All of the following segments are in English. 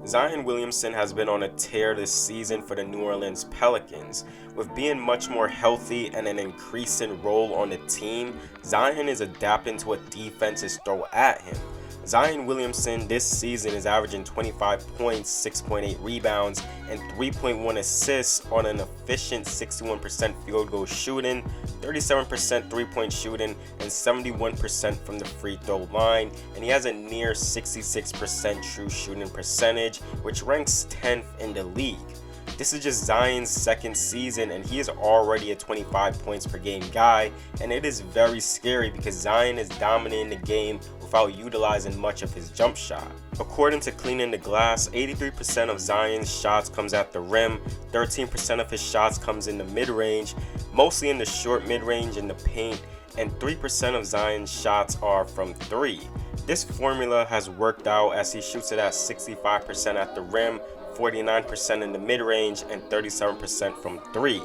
Zion Williamson has been on a tear this season for the New Orleans Pelicans. With being much more healthy and an increasing role on the team, Zion is adapting to what defenses throw at him. Zion Williamson this season is averaging 25 points, 6.8 rebounds, and 3.1 assists on an efficient 61% field goal shooting, 37% three-point shooting, and 71% from the free throw line, and he has a near 66% true shooting percentage, which ranks 10th in the league. This is just Zion's second season and he is already a 25 points per game guy, and it is very scary because Zion is dominating the game without utilizing much of his jump shot. According to Cleaning the Glass, 83% of Zion's shots comes at the rim, 13% of his shots comes in the mid-range, mostly in the short mid-range in the paint, and 3% of Zion's shots are from 3. This formula has worked out as he shoots it at 65% at the rim, 49% in the mid-range, and 37% from 3.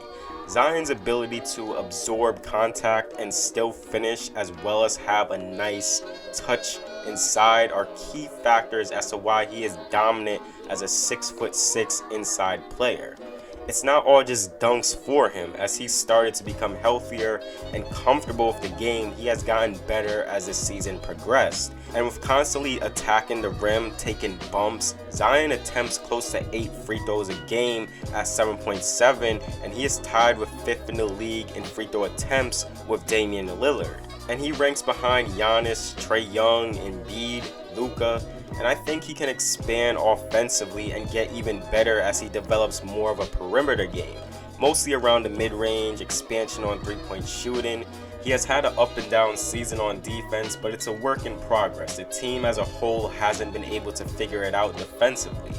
Zion's ability to absorb contact and still finish, as well as have a nice touch inside, are key factors as to why he is dominant as a 6'6" inside player. It's not all just dunks for him. As he started to become healthier and comfortable with the game, he has gotten better as the season progressed. And with constantly attacking the rim, taking bumps, Zion attempts close to 8 free throws a game at 7.7, and he is tied with 5th in the league in free throw attempts with Damian Lillard. And he ranks behind Giannis, Trae Young, Embiid, Luka, and I think he can expand offensively and get even better as he develops more of a perimeter game, mostly around the mid-range, expansion on three-point shooting. He has had an up and down season on defense, but it's a work in progress. The team as a whole hasn't been able to figure it out defensively.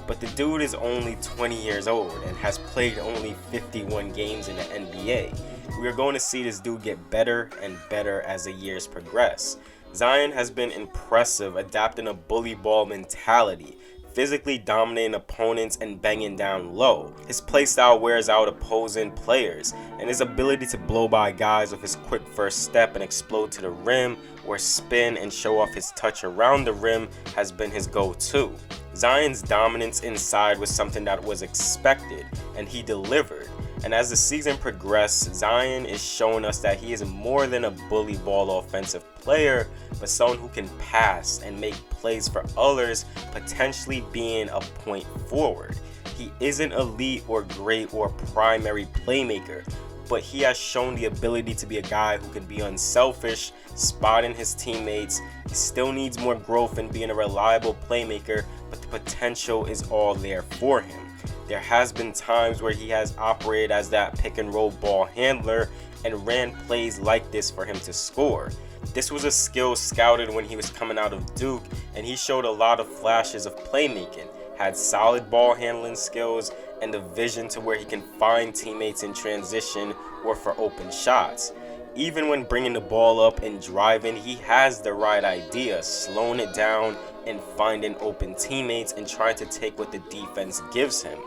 But the dude is only 20 years old and has played only 51 games in the NBA. We are going to see this dude get better and better as the years progress. Zion has been impressive, adapting a bully ball mentality, physically dominating opponents and banging down low. His playstyle wears out opposing players, and his ability to blow by guys with his quick first step and explode to the rim or spin and show off his touch around the rim has been his go-to. Zion's dominance inside was something that was expected, and he delivered. And as the season progressed, Zion is showing us that he is more than a bully ball offensive player, but someone who can pass and make plays for others, potentially being a point forward. He isn't elite or great or primary playmaker, but he has shown the ability to be a guy who can be unselfish, spotting his teammates. He still needs more growth in being a reliable playmaker, but the potential is all there for him. There has been times where he has operated as that pick and roll ball handler and ran plays like this for him to score. This was a skill scouted when he was coming out of Duke, and he showed a lot of flashes of playmaking, had solid ball handling skills, and the vision to where he can find teammates in transition or for open shots. Even when bringing the ball up and driving, he has the right idea, slowing it down and finding open teammates and trying to take what the defense gives him.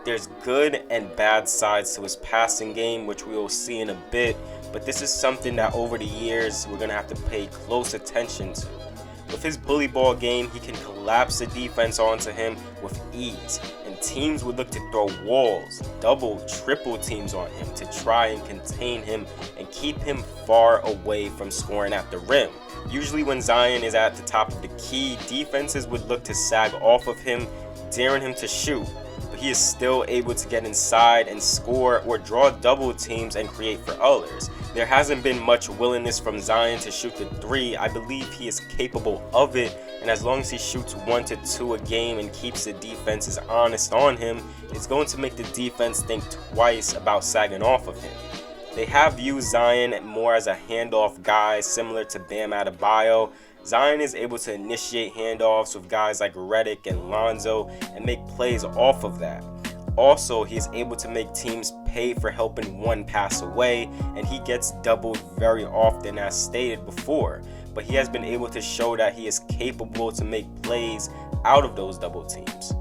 There's good and bad sides to his passing game, which we will see in a bit, but this is something that over the years we're going to have to pay close attention to. With his bully ball game, he can collapse the defense onto him with ease, and teams would look to throw walls, double, triple teams on him to try and contain him and keep him far away from scoring at the rim. Usually when Zion is at the top of the key, defenses would look to sag off of him, daring him to shoot, but he is still able to get inside and score or draw double teams and create for others. There hasn't been much willingness from Zion to shoot the 3. I believe he is capable of it, and as long as he shoots 1 to 2 a game and keeps the defenses honest on him, it's going to make the defense think twice about sagging off of him. They have used Zion more as a handoff guy, similar to Bam Adebayo. Zion is able to initiate handoffs with guys like Redick and Lonzo and make plays off of that. Also, he is able to make teams pay for helping one pass away, and he gets doubled very often as stated before, but he has been able to show that he is capable to make plays out of those double teams.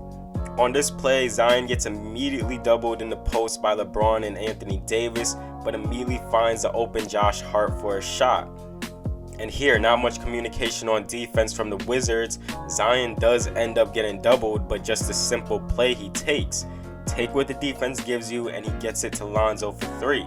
On this play, Zion gets immediately doubled in the post by LeBron and Anthony Davis, but immediately finds the open Josh Hart for a shot. And here, not much communication on defense from the Wizards. Zion does end up getting doubled, but just a simple play he takes. Take what the defense gives you, and he gets it to Lonzo for 3.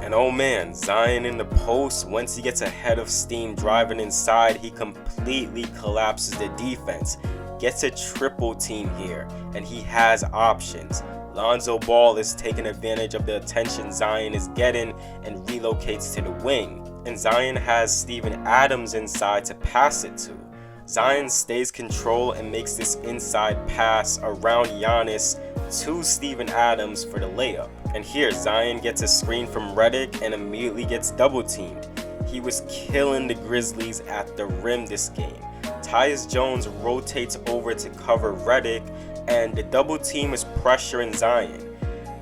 And oh man, Zion in the post, once he gets ahead of steam driving inside, he completely collapses the defense. Gets a triple team here, and he has options. Lonzo Ball is taking advantage of the attention Zion is getting and relocates to the wing. And Zion has Steven Adams inside to pass it to. Zion stays control and makes this inside pass around Giannis to Steven Adams for the layup. And here, Zion gets a screen from Redick and immediately gets double teamed. He was killing the Grizzlies at the rim this game. Tyus Jones rotates over to cover Redick, and the double team is pressuring Zion.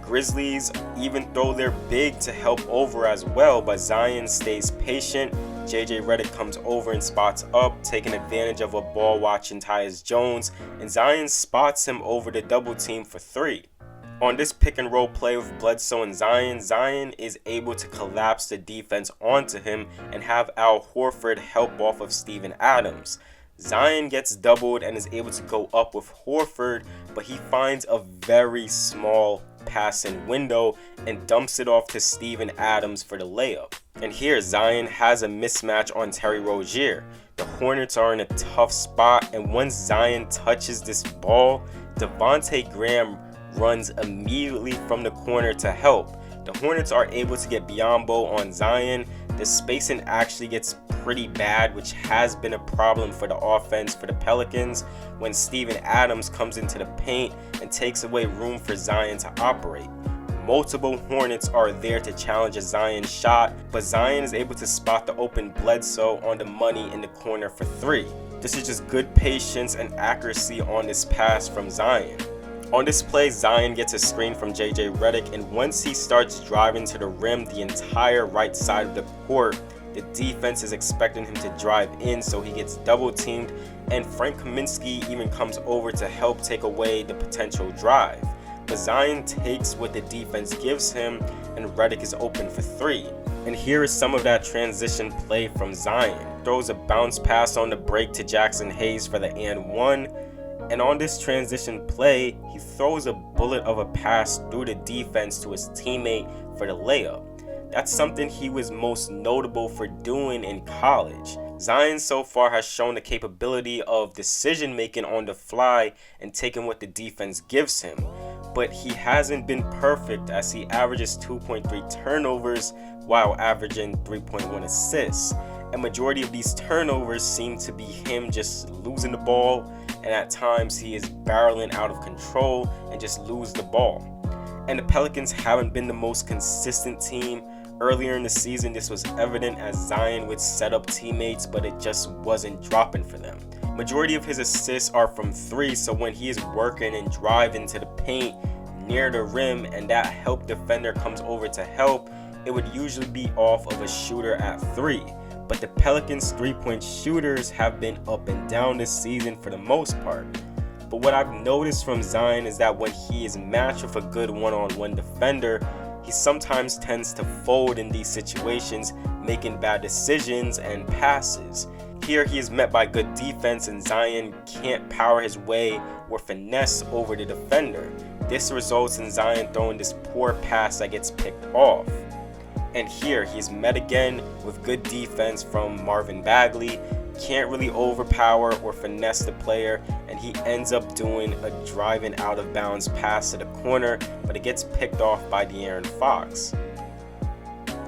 Grizzlies even throw their big to help over as well, but Zion stays patient. JJ Redick comes over and spots up, taking advantage of a ball watching Tyus Jones, and Zion spots him over the double team for 3. On this pick and roll play with Bledsoe and Zion, Zion is able to collapse the defense onto him and have Al Horford help off of Steven Adams. Zion gets doubled and is able to go up with Horford, but he finds a very small passing window and dumps it off to Steven Adams for the layup. And here, Zion has a mismatch on Terry Rozier. The Hornets are in a tough spot, and once Zion touches this ball, Devontae Graham runs immediately from the corner to help. The Hornets are able to get Biyombo on Zion. The spacing actually gets pretty bad, which has been a problem for the offense for the Pelicans when Steven Adams comes into the paint and takes away room for Zion to operate. Multiple Hornets are there to challenge a Zion shot, but Zion is able to spot the open Bledsoe on the money in the corner for 3. This is just good patience and accuracy on this pass from Zion. On this play, Zion gets a screen from JJ Redick, and once he starts driving to the rim the entire right side of the court, the defense is expecting him to drive in, so he gets double teamed, and Frank Kaminsky even comes over to help take away the potential drive. But Zion takes what the defense gives him, and Redick is open for 3. And here is some of that transition play from Zion. Throws a bounce pass on the break to Jackson Hayes for the and 1. And on this transition play, he throws a bullet of a pass through the defense to his teammate for the layup. That's something he was most notable for doing in college. Zion so far has shown the capability of decision making on the fly and taking what the defense gives him. But he hasn't been perfect, as he averages 2.3 turnovers while averaging 3.1 assists. A majority of these turnovers seem to be him just losing the ball, and at times he is barreling out of control and just lose the ball. And the Pelicans haven't been the most consistent team. Earlier in the season, this was evident as Zion would set up teammates, but it just wasn't dropping for them. Majority of his assists are from 3, so when he is working and driving to the paint near the rim and that help defender comes over to help, it would usually be off of a shooter at 3. But the Pelicans' 3-point shooters have been up and down this season for the most part. But what I've noticed from Zion is that when he is matched with a good one-on-one defender, he sometimes tends to fold in these situations, making bad decisions and passes. Here he is met by good defense, and Zion can't power his way or finesse over the defender. This results in Zion throwing this poor pass that gets picked off. And here he's met again with good defense from Marvin Bagley. Can't really overpower or finesse the player, and he ends up doing a driving out of bounds pass to the corner, but it gets picked off by De'Aaron Fox.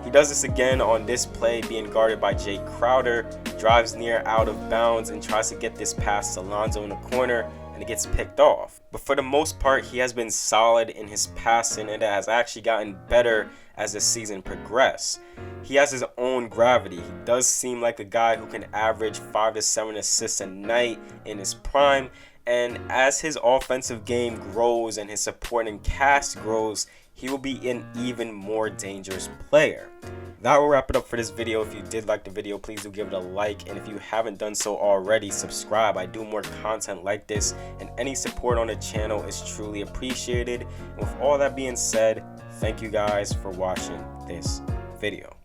He does this again on this play, being guarded by Jay Crowder, drives near out of bounds and tries to get this pass to Lonzo in the corner, and it gets picked off. But for the most part, he has been solid in his passing, and it has actually gotten better as the season progressed. He has his own gravity. He does seem like a guy who can average 5 to 7 assists a night in his prime, and as his offensive game grows and his supporting cast grows, he will be an even more dangerous player. That will wrap it up for this video. If you did like the video, please do give it a like, and if you haven't done so already, subscribe. I do more content like this, and any support on the channel is truly appreciated. And with all that being said, thank you guys for watching this video.